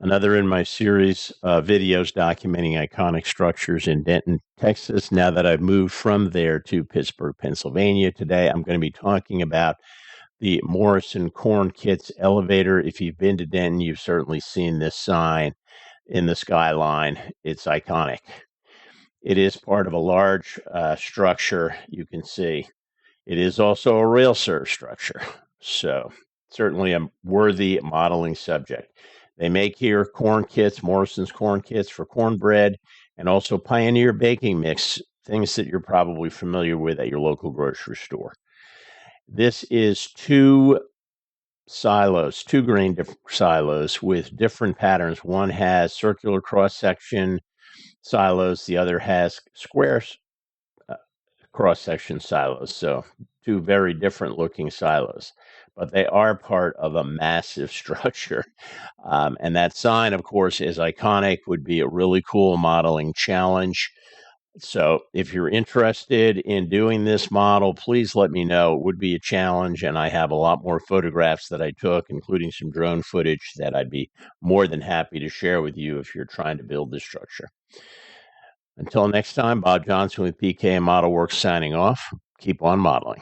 Another in my series of videos documenting iconic structures in Denton, Texas. Now that I've moved from there to Pittsburgh, Pennsylvania, today I'm going to be talking about the Morrison Corn Kits elevator. If you've been to Denton, you've certainly seen this sign in the skyline. It's iconic. It is part of a large structure, you can see. It is also a rail serve structure, so certainly a worthy modeling subject. They make here corn kits, Morrison's corn kits for cornbread, and also Pioneer baking mix, things that you're probably familiar with at your local grocery store. This is two silos, two grain silos with different patterns. One has circular cross section silos, the other has square cross section silos. So, two very different looking silos, but they are part of a massive structure. And that sign, of course, is iconic, would be a really cool modeling challenge. So, if you're interested in doing this model, please let me know. It would be a challenge, and I have a lot more photographs that I took, including some drone footage that I'd be more than happy to share with you if you're trying to build this structure. Until next time, Bob Johnson with PK and Modelwerx signing off. Keep on modeling.